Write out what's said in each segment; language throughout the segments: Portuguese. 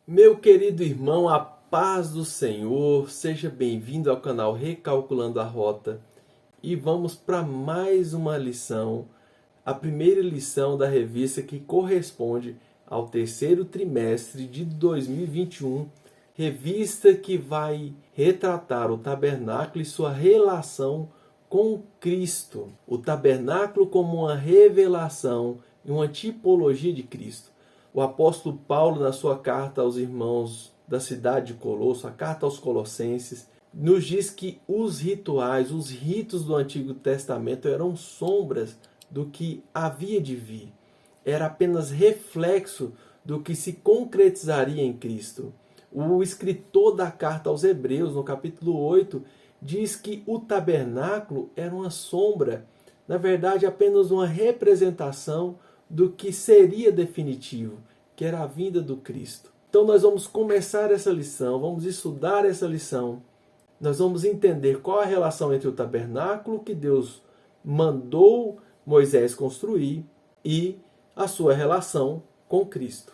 Meu querido irmão, a paz do Senhor, seja bem-vindo ao canal Recalculando a Rota e vamos para mais uma lição, a primeira lição da revista que corresponde ao terceiro trimestre de 2021, revista que vai retratar o tabernáculo e sua relação com Cristo, o tabernáculo como uma revelação e uma tipologia de Cristo. O apóstolo Paulo, na sua carta aos irmãos da cidade de Colosso, a carta aos Colossenses, nos diz que os rituais, os ritos do Antigo Testamento eram sombras do que havia de vir. Era apenas reflexo do que se concretizaria em Cristo. O escritor da carta aos Hebreus, no capítulo 8, diz que o tabernáculo era uma sombra, na verdade apenas uma representação do que seria definitivo, que era a vinda do Cristo. Então nós vamos começar essa lição, vamos estudar essa lição. Nós vamos entender qual a relação entre o tabernáculo que Deus mandou Moisés construir e a sua relação com Cristo.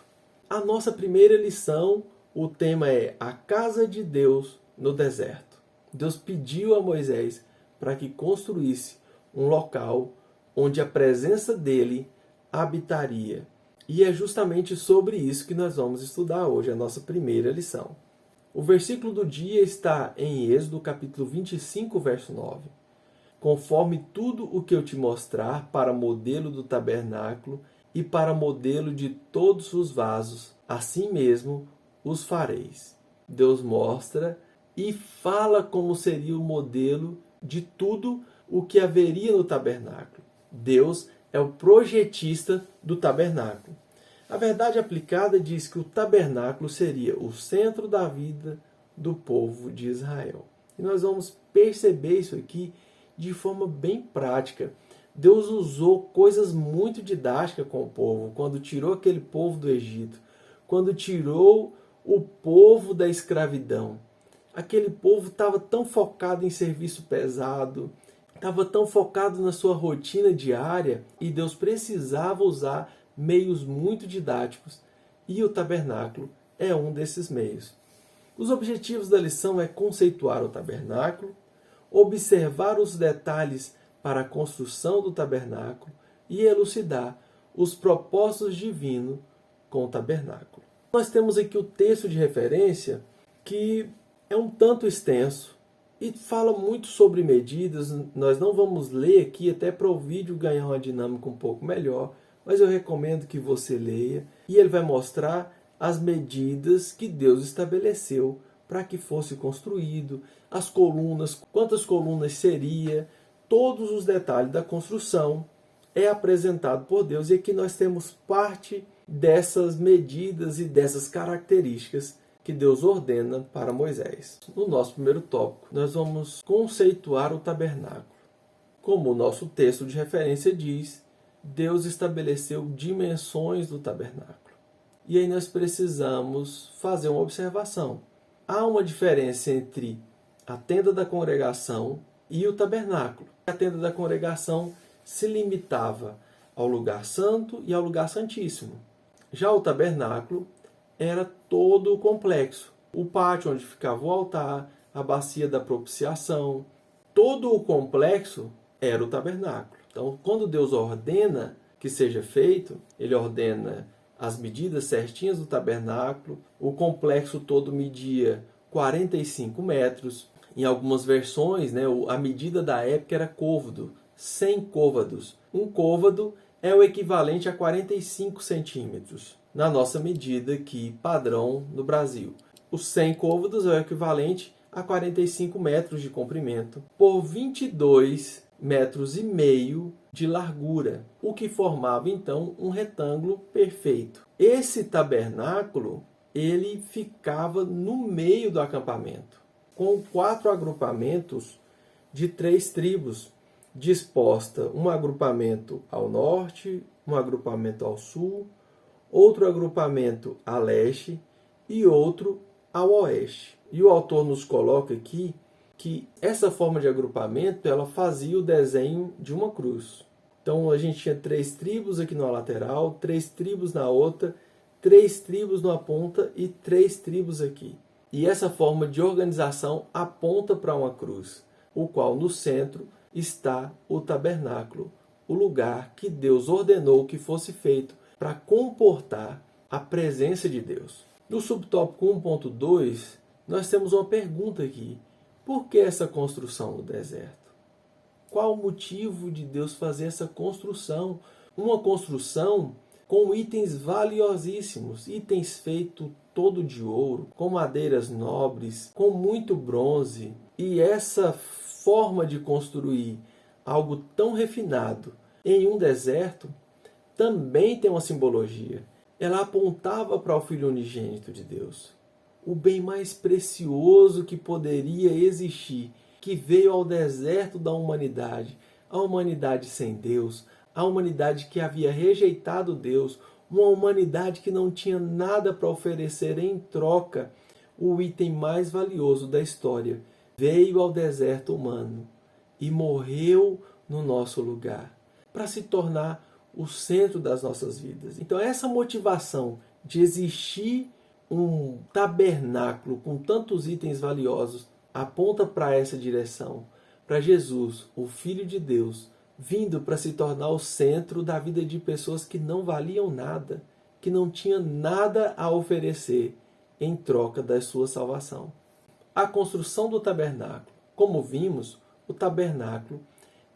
A nossa primeira lição, o tema é a casa de Deus no deserto. Deus pediu a Moisés para que construísse um local onde a presença dele habitaria. E é justamente sobre isso que nós vamos estudar hoje, a nossa primeira lição. O versículo do dia está em Êxodo, capítulo 25, verso 9. Conforme tudo o que eu te mostrar para modelo do tabernáculo e para modelo de todos os vasos, assim mesmo os fareis. Deus mostra e fala como seria o modelo de tudo o que haveria no tabernáculo. Deus é o projetista do tabernáculo. A verdade aplicada diz que o tabernáculo seria o centro da vida do povo de Israel. E nós vamos perceber isso aqui de forma bem prática. Deus usou coisas muito didáticas com o povo, quando tirou aquele povo do Egito, quando tirou o povo da escravidão. Aquele povo estava tão focado em serviço pesado, estava tão focado na sua rotina diária e Deus precisava usar meios muito didáticos e o tabernáculo é um desses meios. Os objetivos da lição é conceituar o tabernáculo, observar os detalhes para a construção do tabernáculo e elucidar os propósitos divinos com o tabernáculo. Nós temos aqui o texto de referência que é um tanto extenso e fala muito sobre medidas. Nós não vamos ler aqui até para o vídeo ganhar uma dinâmica um pouco melhor, mas eu recomendo que você leia e ele vai mostrar as medidas que Deus estabeleceu para que fosse construído, as colunas, quantas colunas seria, todos os detalhes da construção é apresentado por Deus e aqui nós temos parte dessas medidas e dessas características que Deus ordena para Moisés. No nosso primeiro tópico, nós vamos conceituar o tabernáculo. Como o nosso texto de referência diz, Deus estabeleceu dimensões do tabernáculo. E aí nós precisamos fazer uma observação. Há uma diferença entre a tenda da congregação e o tabernáculo. A tenda da congregação se limitava ao lugar santo e ao lugar santíssimo. Já o tabernáculo era todo o complexo. O pátio onde ficava o altar, a bacia da propiciação, todo o complexo era o tabernáculo. Então, quando Deus ordena que seja feito, Ele ordena as medidas certinhas do tabernáculo. O complexo todo media 45 metros. Em algumas versões, a medida da época era côvado, 100 côvados. Um côvado é o equivalente a 45 centímetros, na nossa medida aqui padrão no Brasil. Os 100 côvados é o equivalente a 45 metros de comprimento por 22 metros e meio de largura, o que formava então um retângulo perfeito. Esse tabernáculo, ele ficava no meio do acampamento, com 4 agrupamentos de 3 tribos, disposta um agrupamento ao norte, um agrupamento ao sul, outro agrupamento a leste e outro ao oeste. E o autor nos coloca aqui que essa forma de agrupamento ela fazia o desenho de uma cruz. Então a gente tinha 3 tribos aqui na lateral, 3 tribos na outra, 3 tribos numa ponta e 3 tribos aqui. E essa forma de organização aponta para uma cruz, o qual no centro está o tabernáculo, o lugar que Deus ordenou que fosse feito para comportar a presença de Deus. No subtópico 1.2, nós temos uma pergunta aqui. Por que essa construção no deserto? Qual o motivo de Deus fazer essa construção? Uma construção com itens valiosíssimos, itens feitos todo de ouro, com madeiras nobres, com muito bronze. E essa forma de construir algo tão refinado em um deserto também tem uma simbologia. Ela apontava para o Filho unigênito de Deus, o bem mais precioso que poderia existir, que veio ao deserto da humanidade, a humanidade sem Deus, a humanidade que havia rejeitado Deus, uma humanidade que não tinha nada para oferecer em troca. O item mais valioso da história veio ao deserto humano e morreu no nosso lugar, para se tornar o centro das nossas vidas. Então essa motivação de existir um tabernáculo com tantos itens valiosos aponta para essa direção, para Jesus, o Filho de Deus, vindo para se tornar o centro da vida de pessoas que não valiam nada, que não tinham nada a oferecer em troca da sua salvação. A construção do tabernáculo, como vimos, o tabernáculo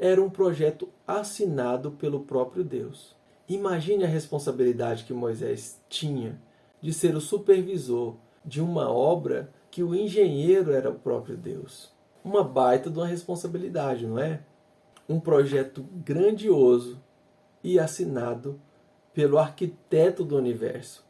era um projeto assinado pelo próprio Deus. Imagine a responsabilidade que Moisés tinha de ser o supervisor de uma obra que o engenheiro era o próprio Deus. Uma baita de uma responsabilidade, não é? Um projeto grandioso e assinado pelo arquiteto do universo.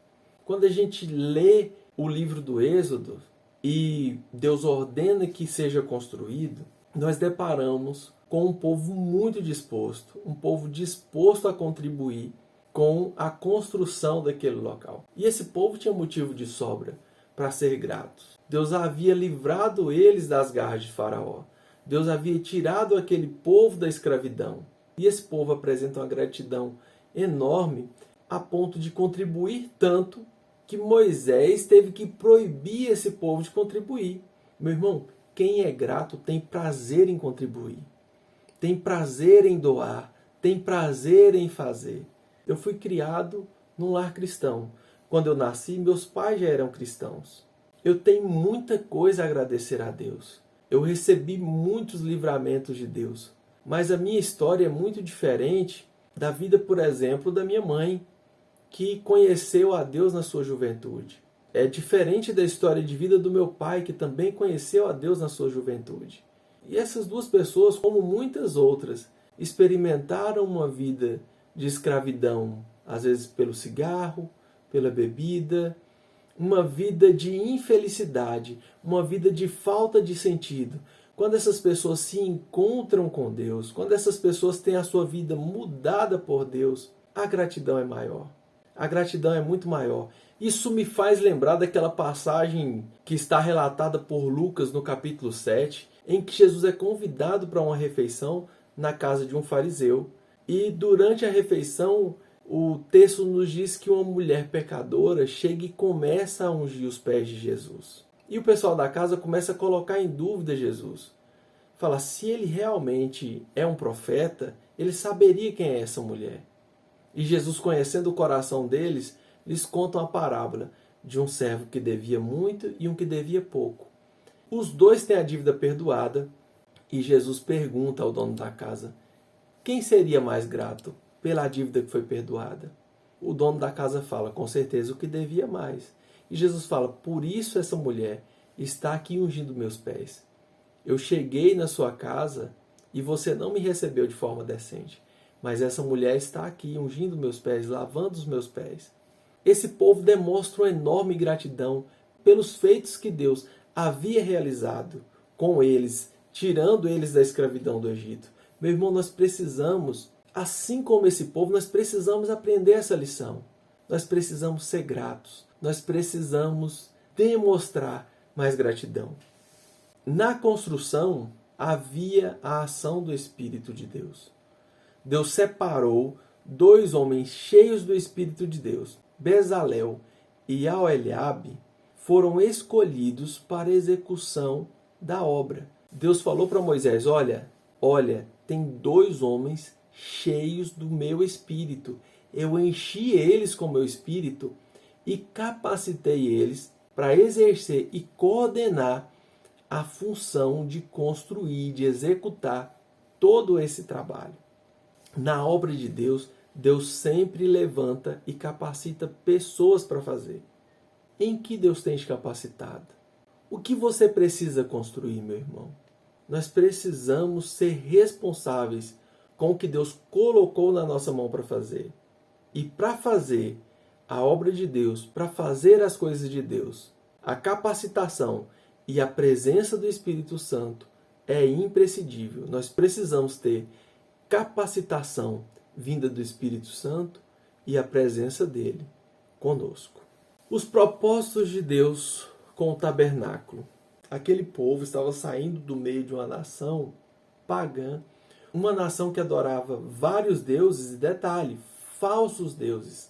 Quando a gente lê o livro do Êxodo e Deus ordena que seja construído, nós deparamos com um povo muito disposto, um povo disposto a contribuir com a construção daquele local. E esse povo tinha motivo de sobra para ser gratos. Deus havia livrado eles das garras de Faraó. Deus havia tirado aquele povo da escravidão. E esse povo apresenta uma gratidão enorme a ponto de contribuir tanto que Moisés teve que proibir esse povo de contribuir. Meu irmão, quem é grato tem prazer em contribuir. Tem prazer em doar. Tem prazer em fazer. Eu fui criado num lar cristão. Quando eu nasci, meus pais já eram cristãos. Eu tenho muita coisa a agradecer a Deus. Eu recebi muitos livramentos de Deus. Mas a minha história é muito diferente da vida, por exemplo, da minha mãe, que conheceu a Deus na sua juventude. É diferente da história de vida do meu pai, que também conheceu a Deus na sua juventude. E essas duas pessoas, como muitas outras, experimentaram uma vida de escravidão, às vezes pelo cigarro, pela bebida, uma vida de infelicidade, uma vida de falta de sentido. Quando essas pessoas se encontram com Deus, quando essas pessoas têm a sua vida mudada por Deus, a gratidão é maior. A gratidão é muito maior. Isso me faz lembrar daquela passagem que está relatada por Lucas no capítulo 7, em que Jesus é convidado para uma refeição na casa de um fariseu. E durante a refeição, o texto nos diz que uma mulher pecadora chega e começa a ungir os pés de Jesus. E o pessoal da casa começa a colocar em dúvida Jesus. Fala, se ele realmente é um profeta, ele saberia quem é essa mulher. E Jesus, conhecendo o coração deles, lhes conta uma parábola de um servo que devia muito e um que devia pouco. Os dois têm a dívida perdoada e Jesus pergunta ao dono da casa, quem seria mais grato pela dívida que foi perdoada? O dono da casa fala, com certeza, o que devia mais. E Jesus fala, por isso essa mulher está aqui ungindo meus pés. Eu cheguei na sua casa e você não me recebeu de forma decente. Mas essa mulher está aqui ungindo meus pés, lavando os meus pés. Esse povo demonstra uma enorme gratidão pelos feitos que Deus havia realizado com eles, tirando eles da escravidão do Egito. Meu irmão, nós precisamos, assim como esse povo, nós precisamos aprender essa lição. Nós precisamos ser gratos. Nós precisamos demonstrar mais gratidão. Na construção havia a ação do Espírito de Deus. Deus separou 2 homens cheios do Espírito de Deus, Bezalel e Aholiabe foram escolhidos para a execução da obra. Deus falou para Moisés: olha, tem 2 homens cheios do meu espírito. Eu enchi eles com meu espírito e capacitei eles para exercer e coordenar a função de construir, de executar todo esse trabalho. Na obra de Deus, Deus sempre levanta e capacita pessoas para fazer. Em que Deus tem te capacitado? O que você precisa construir, meu irmão? Nós precisamos ser responsáveis com o que Deus colocou na nossa mão para fazer. E para fazer a obra de Deus, para fazer as coisas de Deus, a capacitação e a presença do Espírito Santo é imprescindível. Nós precisamos ter capacitação vinda do Espírito Santo e a presença dele conosco. Os propósitos de Deus com o tabernáculo. Aquele povo estava saindo do meio de uma nação pagã, uma nação que adorava vários deuses e, detalhe, falsos deuses.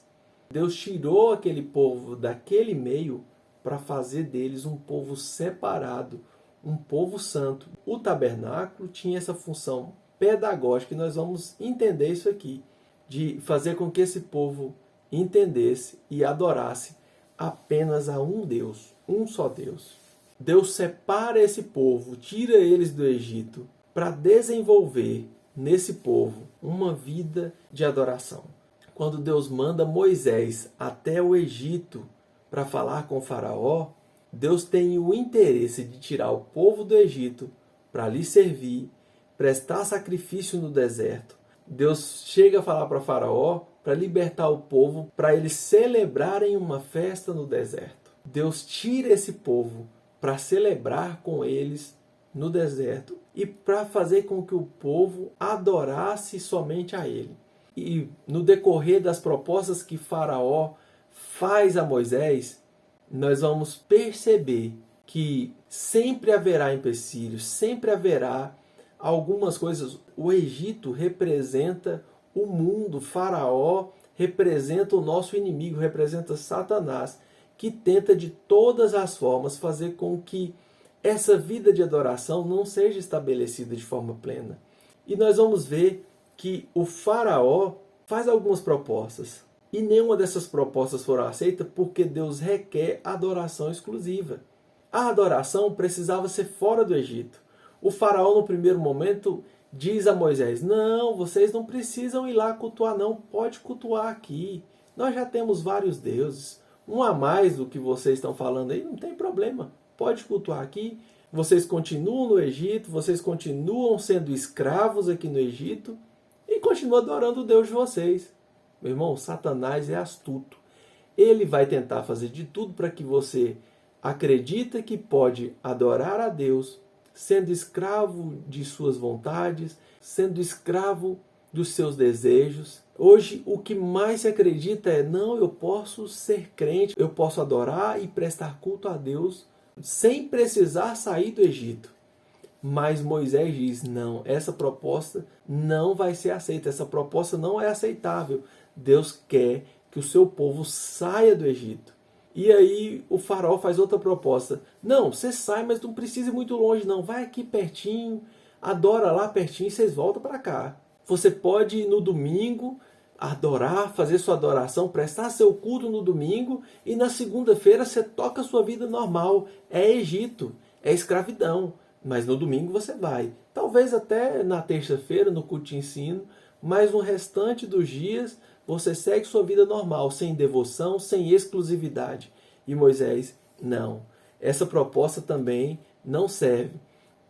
Deus tirou aquele povo daquele meio para fazer deles um povo separado, um povo santo. O tabernáculo tinha essa função pedagógica, e nós vamos entender isso aqui, de fazer com que esse povo entendesse e adorasse apenas a um Deus, um só Deus. Deus separa esse povo, tira eles do Egito para desenvolver nesse povo uma vida de adoração. Quando Deus manda Moisés até o Egito para falar com o faraó, Deus tem o interesse de tirar o povo do Egito para lhe servir, prestar sacrifício no deserto. Deus chega a falar para o faraó para libertar o povo, para eles celebrarem uma festa no deserto. Deus tira esse povo para celebrar com eles no deserto e para fazer com que o povo adorasse somente a ele. E no decorrer das propostas que Faraó faz a Moisés, nós vamos perceber que sempre haverá empecilhos, sempre haverá algumas coisas. O Egito representa o mundo, Faraó representa o nosso inimigo, representa Satanás, que tenta de todas as formas fazer com que essa vida de adoração não seja estabelecida de forma plena. E nós vamos ver que o Faraó faz algumas propostas. E nenhuma dessas propostas foram aceitas porque Deus requer adoração exclusiva. A adoração precisava ser fora do Egito. O Faraó, no primeiro momento, diz a Moisés: não, vocês não precisam ir lá cultuar, não. Pode cultuar aqui. Nós já temos vários deuses. Um a mais do que vocês estão falando aí, não tem problema. Pode cultuar aqui. Vocês continuam no Egito, vocês continuam sendo escravos aqui no Egito e continuam adorando o Deus de vocês. Meu irmão, Satanás é astuto. Ele vai tentar fazer de tudo para que você acredite que pode adorar a Deus sendo escravo de suas vontades, sendo escravo dos seus desejos. Hoje, o que mais se acredita é: não, eu posso ser crente, eu posso adorar e prestar culto a Deus sem precisar sair do Egito. Mas Moisés diz: não, essa proposta não vai ser aceita, essa proposta não é aceitável. Deus quer que o seu povo saia do Egito. E aí o faraó faz outra proposta: não, você sai, mas não precisa ir muito longe não, vai aqui pertinho, adora lá pertinho e vocês voltam para cá. Você pode ir no domingo, adorar, fazer sua adoração, prestar seu culto no domingo, e na segunda-feira você toca a sua vida normal. É Egito, é escravidão, mas no domingo você vai. Talvez até na terça-feira, no culto de ensino, mas no restante dos dias você segue sua vida normal, sem devoção, sem exclusividade. E Moisés: não, essa proposta também não serve.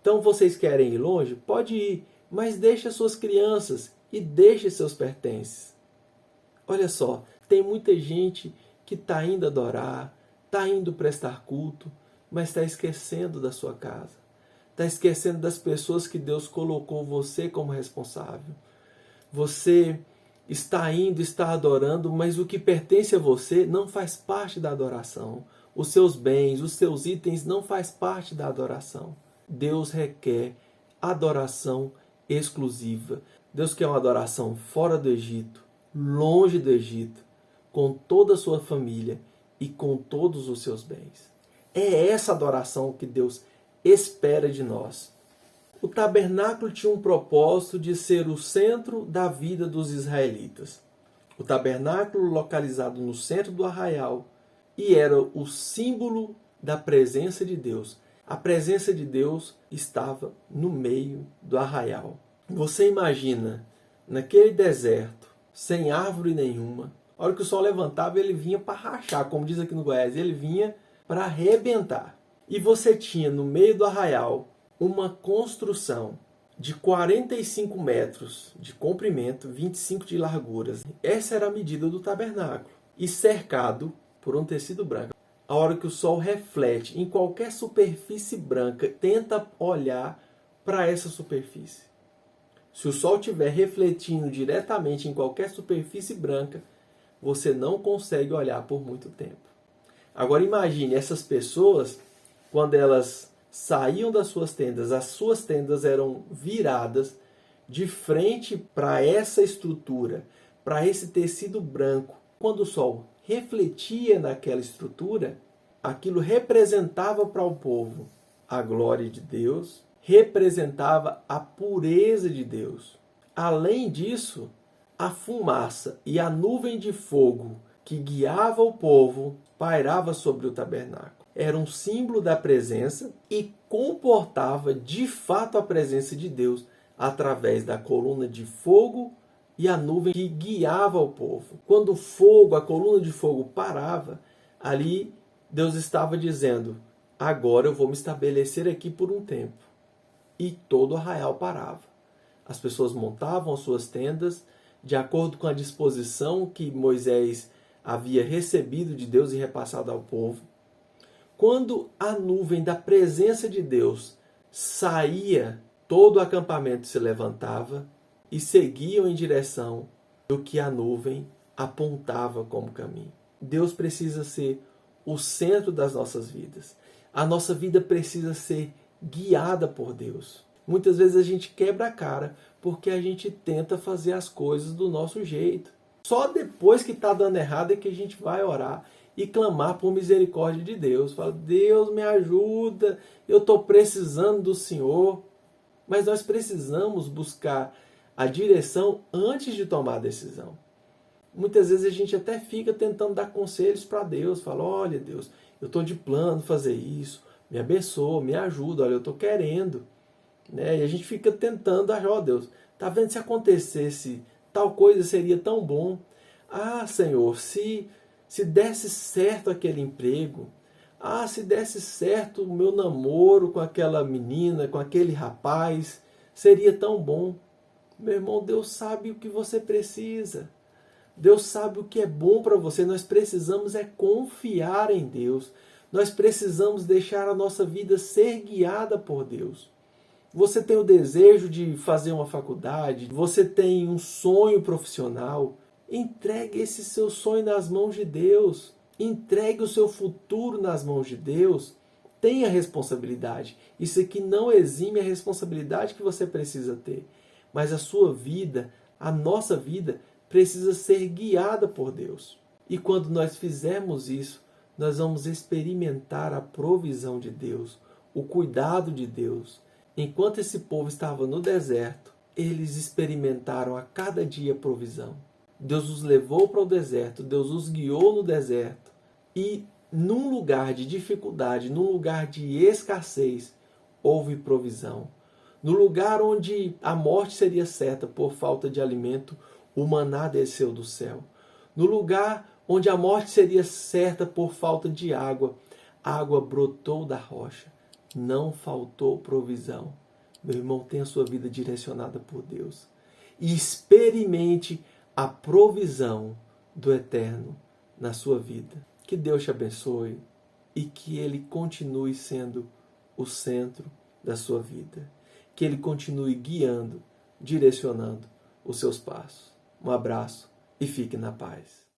Então vocês querem ir longe? Pode ir, mas deixe suas crianças e deixe seus pertences. Olha só, tem muita gente que está indo adorar, está indo prestar culto, mas está esquecendo da sua casa. Está esquecendo das pessoas que Deus colocou você como responsável. Você está indo, está adorando, mas o que pertence a você não faz parte da adoração. Os seus bens, os seus itens não faz parte da adoração. Deus requer adoração exclusiva. Deus quer uma adoração fora do Egito, longe do Egito, com toda a sua família e com todos os seus bens. É essa adoração que Deus espera de nós. O tabernáculo tinha um propósito de ser o centro da vida dos israelitas. O tabernáculo, localizado no centro do arraial, e era o símbolo da presença de Deus. A presença de Deus estava no meio do arraial. Você imagina, naquele deserto, sem árvore nenhuma, a hora que o sol levantava, ele vinha para rachar, como diz aqui no Goiás, ele vinha para arrebentar. E você tinha no meio do arraial uma construção de 45 metros de comprimento, 25 de larguras. Essa era a medida do tabernáculo. E cercado por um tecido branco. A hora que o sol reflete em qualquer superfície branca, tenta olhar para essa superfície. Se o sol estiver refletindo diretamente em qualquer superfície branca, você não consegue olhar por muito tempo. Agora imagine essas pessoas, quando elas saíam das suas tendas, as suas tendas eram viradas de frente para essa estrutura, para esse tecido branco. Quando o sol refletia naquela estrutura, aquilo representava para o povo a glória de Deus, representava a pureza de Deus. Além disso, a fumaça e a nuvem de fogo que guiava o povo pairava sobre o tabernáculo. Era um símbolo da presença e comportava de fato a presença de Deus através da coluna de fogo e a nuvem que guiava o povo. Quando o fogo, a coluna de fogo parava, ali Deus estava dizendo: agora eu vou me estabelecer aqui por um tempo. E todo o arraial parava. As pessoas montavam as suas tendas de acordo com a disposição que Moisés havia recebido de Deus e repassado ao povo. Quando a nuvem da presença de Deus saía, todo o acampamento se levantava e seguiam em direção do que a nuvem apontava como caminho. Deus precisa ser o centro das nossas vidas. A nossa vida precisa ser guiada por Deus. Muitas vezes a gente quebra a cara porque a gente tenta fazer as coisas do nosso jeito. Só depois que está dando errado é que a gente vai orar e clamar por misericórdia de Deus. Fala: Deus, me ajuda, eu estou precisando do Senhor. Mas nós precisamos buscar a direção antes de tomar a decisão. Muitas vezes a gente até fica tentando dar conselhos para Deus. Fala: olha Deus, eu estou de plano fazer isso, me abençoa, me ajuda, olha, eu estou querendo. E a gente fica tentando, ó Deus, tá vendo, se acontecesse tal coisa seria tão bom. Ah, Senhor, se desse certo aquele emprego, se desse certo o meu namoro com aquela menina, com aquele rapaz, seria tão bom. Meu irmão, Deus sabe o que você precisa. Deus sabe o que é bom para você. Nós precisamos confiar em Deus. Nós precisamos deixar a nossa vida ser guiada por Deus. Você tem o desejo de fazer uma faculdade, você tem um sonho profissional, entregue esse seu sonho nas mãos de Deus. Entregue o seu futuro nas mãos de Deus. Tenha responsabilidade. Isso aqui não exime a responsabilidade que você precisa ter. Mas a sua vida, a nossa vida, precisa ser guiada por Deus. E quando nós fizermos isso, nós vamos experimentar a provisão de Deus, o cuidado de Deus. Enquanto esse povo estava no deserto, eles experimentaram a cada dia provisão. Deus os levou para o deserto, Deus os guiou no deserto. E num lugar de dificuldade, num lugar de escassez, houve provisão. No lugar onde a morte seria certa por falta de alimento, o maná desceu do céu. No lugar onde a morte seria certa por falta de água, a água brotou da rocha. Não faltou provisão. Meu irmão, tenha a sua vida direcionada por Deus. E experimente a provisão do Eterno na sua vida. Que Deus te abençoe e que Ele continue sendo o centro da sua vida. Que Ele continue guiando, direcionando os seus passos. Um abraço e fique na paz.